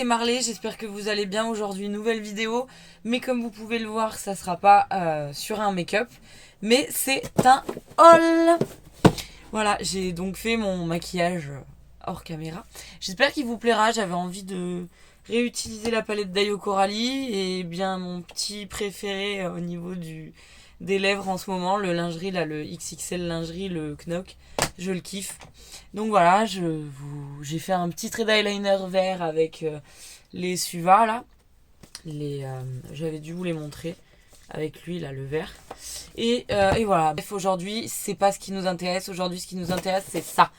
c'est Marley, j'espère que vous allez bien aujourd'hui, nouvelle vidéo. Mais comme vous pouvez le voir, ça sera pas sur un make-up, mais c'est un haul. Voilà, j'ai donc fait mon maquillage hors caméra. J'espère qu'il vous plaira, j'avais envie de réutiliser la palette d'Ayo Coralie et bien mon petit préféré au niveau des lèvres en ce moment, le lingerie, là, le XXL lingerie, le Knock. Je le kiffe. Donc voilà, j'ai fait un petit trait d'eyeliner vert avec les Suva là. J'avais dû vous les montrer avec lui là, le vert. Et voilà. Bref, aujourd'hui, c'est pas ce qui nous intéresse. Aujourd'hui, ce qui nous intéresse, c'est ça.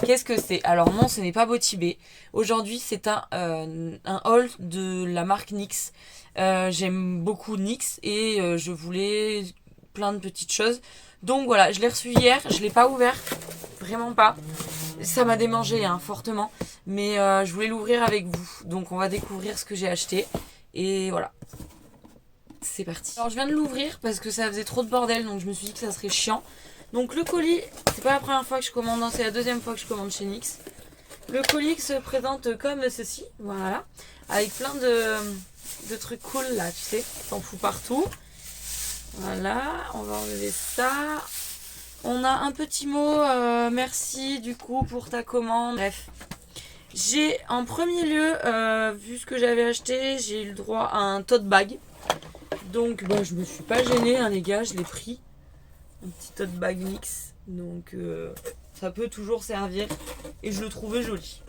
Qu'est-ce que c'est? Alors non, ce n'est pas Botibé. Aujourd'hui, c'est un haul de la marque NYX. J'aime beaucoup NYX et je voulais plein de petites choses. Donc voilà, je l'ai reçu hier. Je l'ai pas ouvert. Vraiment pas. Ça m'a démangé hein, fortement. Mais je voulais l'ouvrir avec vous. Donc on va découvrir ce que j'ai acheté. Et voilà. C'est parti. Alors je viens de l'ouvrir parce que ça faisait trop de bordel. Donc je me suis dit que ça serait chiant. Donc le colis, c'est pas la première fois que je commande. C'est la deuxième fois que je commande chez NYX. Le colis se présente comme ceci. Voilà. Avec plein de trucs cool là, tu sais. T'en fous partout. Voilà. On va enlever ça. On a un petit mot, merci du coup pour ta commande. Bref, j'ai en premier lieu, vu ce que j'avais acheté, j'ai eu le droit à un tote bag. Donc bah, je me suis pas gênée hein, les gars, je l'ai pris. Un petit tote bag NYX. Donc ça peut toujours servir. Et je le trouvais joli.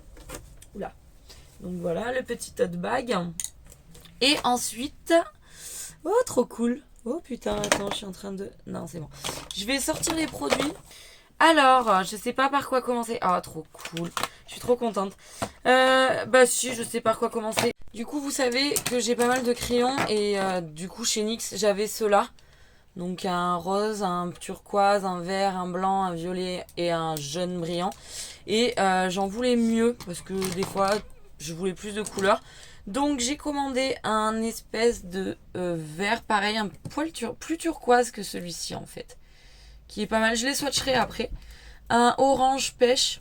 Oula. Donc voilà le petit tote bag. Et ensuite... Oh trop cool. Oh putain, attends, je suis en train de... Non, c'est bon. Je vais sortir les produits. Alors, je sais pas par quoi commencer. Ah, trop cool. Je suis trop contente. Bah si, je sais par quoi commencer. Du coup, vous savez que j'ai pas mal de crayons. Et du coup, chez NYX, j'avais ceux-là. Donc un rose, un turquoise, un vert, un blanc, un violet et un jaune brillant. Et j'en voulais mieux parce que des fois, je voulais plus de couleurs. Donc j'ai commandé un espèce de vert pareil, un poil plus turquoise que celui-ci en fait. Qui est pas mal, je les swatcherai après. Un orange pêche,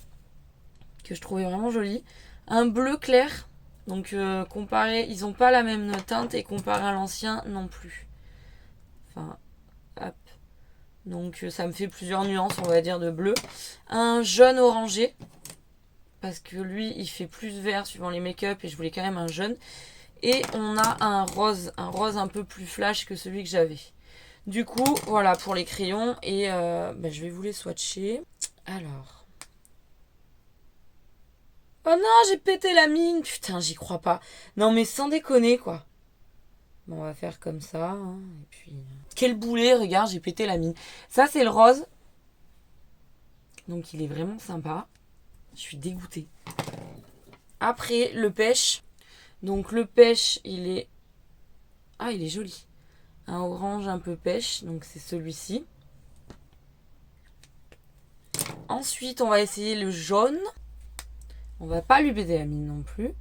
que je trouvais vraiment joli. Un bleu clair, donc comparé, ils n'ont pas la même teinte et comparé à l'ancien non plus. Enfin, hop. Donc ça me fait plusieurs nuances on va dire de bleu. Un jaune orangé. Parce que lui, il fait plus vert suivant les make-up et je voulais quand même un jaune. Et on a un rose un peu plus flash que celui que j'avais. Du coup, voilà pour les crayons. Et bah, je vais vous les swatcher. Alors. Oh non, j'ai pété la mine. Putain, j'y crois pas. Non mais sans déconner quoi. Bon, on va faire comme ça. Hein, et puis... Quel boulet, regarde, j'ai pété la mine. Ça, c'est le rose. Donc il est vraiment sympa. Je suis dégoûtée. Après, le pêche. Donc le pêche, il est... Ah, il est joli. Un orange un peu pêche. Donc c'est celui-ci. Ensuite, on va essayer le jaune. On va pas lui baiser la mine non plus.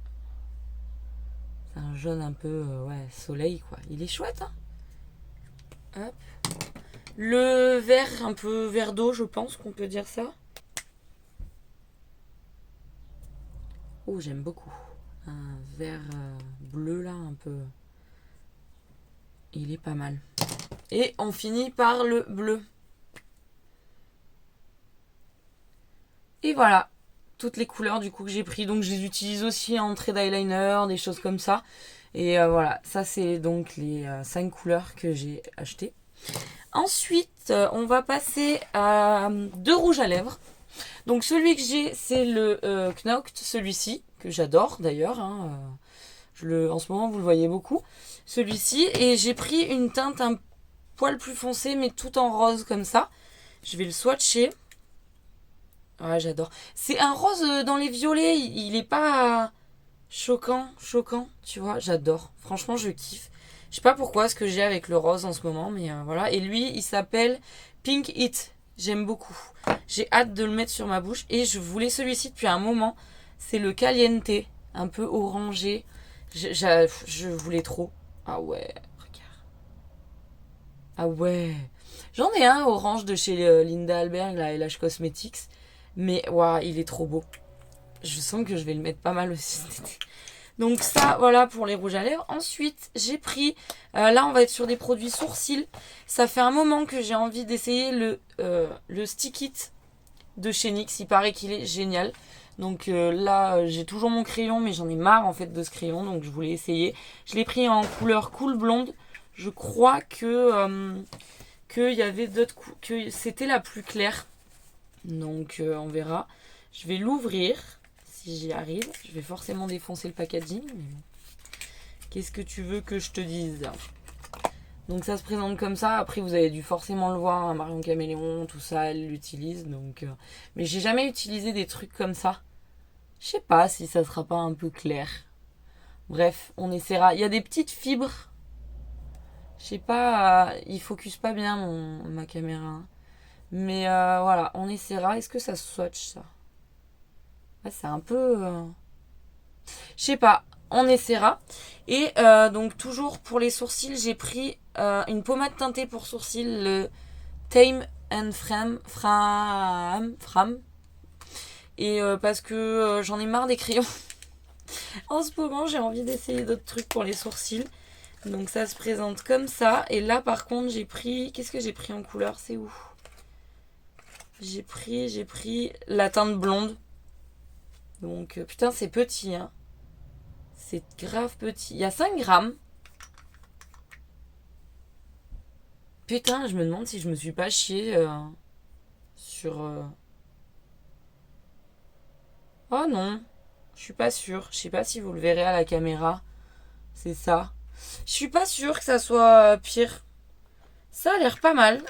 C'est un jaune un peu... ouais, soleil, quoi. Il est chouette, hein. Hop. Le vert, un peu vert d'eau, je pense qu'on peut dire ça. Oh, j'aime beaucoup. Un vert bleu là, un peu. Il est pas mal. Et on finit par le bleu. Et voilà. Toutes les couleurs du coup que j'ai pris. Donc je les utilise aussi en trait d'eyeliner, des choses comme ça. Et voilà. Ça c'est donc les 5 couleurs que j'ai achetées. Ensuite, on va passer à 2 rouges à lèvres. Donc celui que j'ai, c'est le Knock, celui-ci, que j'adore d'ailleurs. Hein, en ce moment, vous le voyez beaucoup. Celui-ci. Et j'ai pris une teinte un poil plus foncée, mais tout en rose comme ça. Je vais le swatcher. Ouais, j'adore. C'est un rose dans les violets. Il est pas choquant, tu vois. J'adore. Franchement, je kiffe. Je sais pas pourquoi ce que j'ai avec le rose en ce moment, mais voilà. Et lui, il s'appelle Pink It. J'aime beaucoup. J'ai hâte de le mettre sur ma bouche. Et je voulais celui-ci depuis un moment. C'est le Caliente. Un peu orangé. Je voulais trop. Ah ouais, regarde. Ah ouais. J'en ai un orange de chez Linda Alberg, la LH Cosmetics. Mais waouh, il est trop beau. Je sens que je vais le mettre pas mal aussi cet été. Donc ça, voilà pour les rouges à lèvres. Ensuite, j'ai pris, là on va être sur des produits sourcils. Ça fait un moment que j'ai envie d'essayer le Stick It de chez NYX. Il paraît qu'il est génial. Donc là, j'ai toujours mon crayon, mais j'en ai marre en fait de ce crayon, donc je voulais essayer. Je l'ai pris en couleur cool blonde. Je crois que qu'il y avait d'autres que c'était la plus claire. Donc on verra. Je vais l'ouvrir si j'y arrive. Je vais forcément défoncer le packaging. Mais bon. Qu'est-ce que tu veux que je te dise? Donc ça se présente comme ça. Après vous avez dû forcément le voir, hein, Marion Caméléon, tout ça, elle l'utilise. Donc, mais j'ai jamais utilisé des trucs comme ça. Je sais pas si ça sera pas un peu clair. Bref, on essaiera. Il y a des petites fibres. Je sais pas, il focus pas bien ma caméra. Mais voilà, on essaiera. Est-ce que ça swatch ça? Ouais, c'est un peu... Je sais pas, on essaiera. Et donc toujours pour les sourcils, j'ai pris une pommade teintée pour sourcils, le Tame and Fram. Et parce que j'en ai marre des crayons. En ce moment, j'ai envie d'essayer d'autres trucs pour les sourcils. Donc ça se présente comme ça. Et là, par contre, j'ai pris... Qu'est-ce que j'ai pris en couleur? C'est où? J'ai pris la teinte blonde. Donc, putain, c'est petit, hein. C'est grave petit. Il y a 5 grammes. Putain, je me demande si je me suis pas chiée sur... Oh non, je suis pas sûre. Je sais pas si vous le verrez à la caméra. C'est ça. Je suis pas sûre que ça soit pire. Ça a l'air pas mal.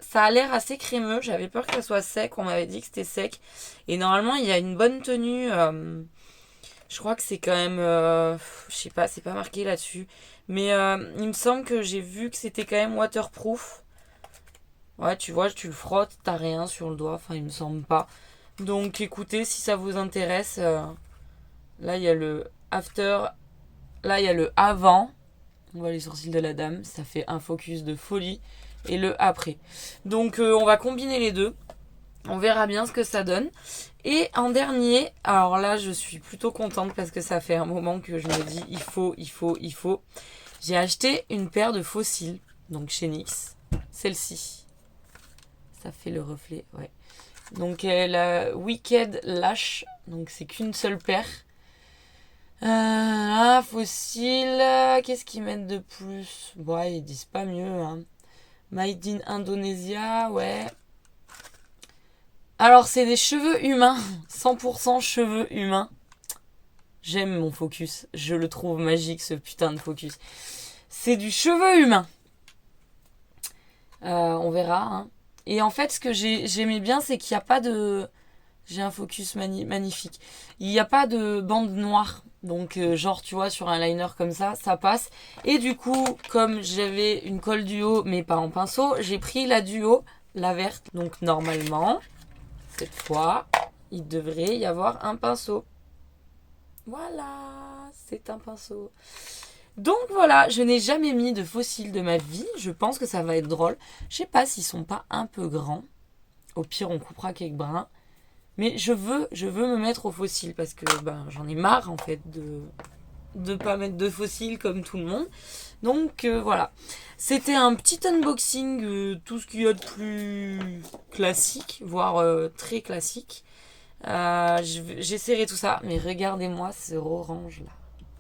Ça a l'air assez crémeux. J'avais peur que ça soit sec. On m'avait dit que c'était sec. Et normalement, il y a une bonne tenue. Je crois que c'est quand même... je sais pas, c'est pas marqué là-dessus. Mais il me semble que j'ai vu que c'était quand même waterproof. Ouais, tu vois, tu le frottes, t'as rien sur le doigt. Enfin, il me semble pas. Donc écoutez, si ça vous intéresse, là il y a le after, là il y a le avant, on voit les sourcils de la dame, ça fait un focus de folie, et le après. Donc on va combiner les deux, on verra bien ce que ça donne. Et en dernier, alors là je suis plutôt contente parce que ça fait un moment que je me dis il faut. J'ai acheté une paire de faux cils, donc chez NYX, celle-ci, ça fait le reflet, ouais. Donc la Wicked Lash, donc c'est qu'une seule paire. Fossile, qu'est-ce qu'ils mettent de plus? Ouais, ils disent pas mieux. Hein. Made in Indonesia, ouais. Alors c'est des cheveux humains, 100% cheveux humains. J'aime mon focus, je le trouve magique ce putain de focus. C'est du cheveu humain. On verra, hein. Et en fait, ce que j'aimais bien, c'est qu'il n'y a pas de... J'ai un focus magnifique. Il n'y a pas de bande noire. Donc, genre, tu vois, sur un liner comme ça passe. Et du coup, comme j'avais une colle duo, mais pas en pinceau, j'ai pris la duo, la verte. Donc, normalement, cette fois, il devrait y avoir un pinceau. Voilà, c'est un pinceau. Donc voilà, je n'ai jamais mis de faux cils de ma vie. Je pense que ça va être drôle. Je sais pas s'ils sont pas un peu grands. Au pire, on coupera quelques brins. Mais je veux me mettre aux faux cils parce que j'en ai marre en fait de pas mettre de faux cils comme tout le monde. Donc voilà. C'était un petit unboxing, tout ce qu'il y a de plus classique, voire très classique. J'essaierai tout ça, mais regardez-moi ce orange là.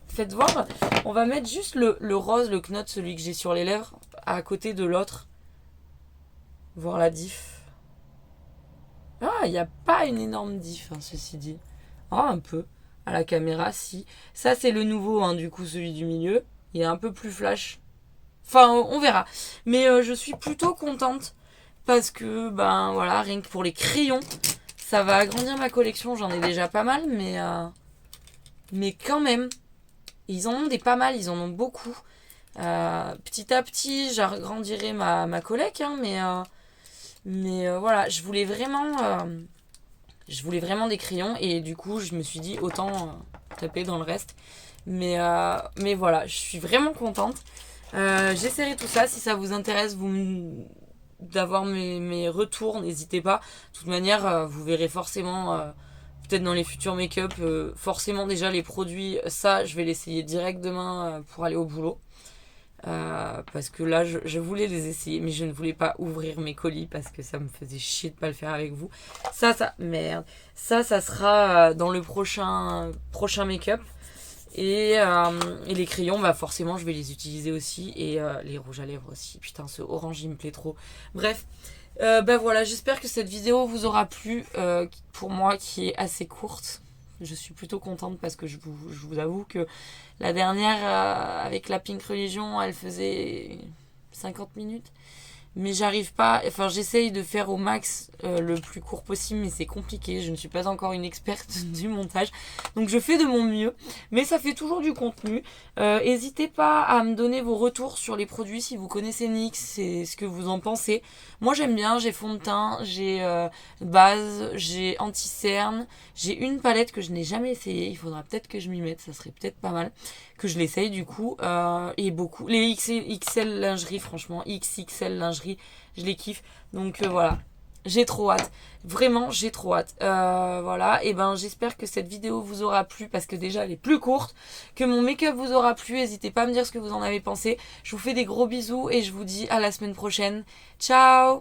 Faites voir, on va mettre juste le rose, le knot, celui que j'ai sur les lèvres, à côté de l'autre. Voir la diff. Ah, il n'y a pas une énorme diff, hein, ceci dit. Ah, un peu. À la caméra, si. Ça, c'est le nouveau, hein, du coup, celui du milieu. Il est un peu plus flash. Enfin, on verra. Mais je suis plutôt contente parce que, voilà, rien que pour les crayons, ça va agrandir ma collection. J'en ai déjà pas mal, mais quand même... Ils en ont des pas mal, ils en ont beaucoup. Petit à petit, j'agrandirai ma collecte, hein, mais voilà, je voulais vraiment des crayons et du coup, je me suis dit autant taper dans le reste. Mais voilà, je suis vraiment contente. J'essaierai tout ça. Si ça vous intéresse, d'avoir mes retours, n'hésitez pas. De toute manière, vous verrez forcément peut-être dans les futurs make-up. Forcément déjà les produits, ça je vais l'essayer direct demain pour aller au boulot. Parce que là je voulais les essayer mais je ne voulais pas ouvrir mes colis parce que ça me faisait chier de pas le faire avec vous. Merde. Ça sera dans le prochain make-up. Et les crayons, bah forcément je vais les utiliser aussi. Et les rouges à lèvres aussi. Putain, ce orange il me plaît trop. Bref, bah voilà, j'espère que cette vidéo vous aura plu. Pour moi qui est assez courte. Je suis plutôt contente parce que je vous avoue que la dernière avec la Pink Religion, elle faisait 50 minutes. Mais j'arrive pas, enfin j'essaye de faire au max le plus court possible, mais c'est compliqué, je ne suis pas encore une experte du montage, donc je fais de mon mieux, mais ça fait toujours du contenu. N'hésitez pas à me donner vos retours sur les produits, si vous connaissez NYX, et ce que vous en pensez. Moi j'aime bien, j'ai fond de teint, j'ai base, j'ai anti-cerne, j'ai une palette que je n'ai jamais essayée, il faudra peut-être que je m'y mette, ça serait peut-être pas mal, que je l'essaye du coup, et beaucoup, les XL lingerie, franchement, XXL lingerie, je les kiffe, donc voilà, j'ai trop hâte, vraiment j'ai trop hâte, voilà, et ben j'espère que cette vidéo vous aura plu, parce que déjà elle est plus courte, que mon make-up vous aura plu, n'hésitez pas à me dire ce que vous en avez pensé, je vous fais des gros bisous, et je vous dis à la semaine prochaine, ciao.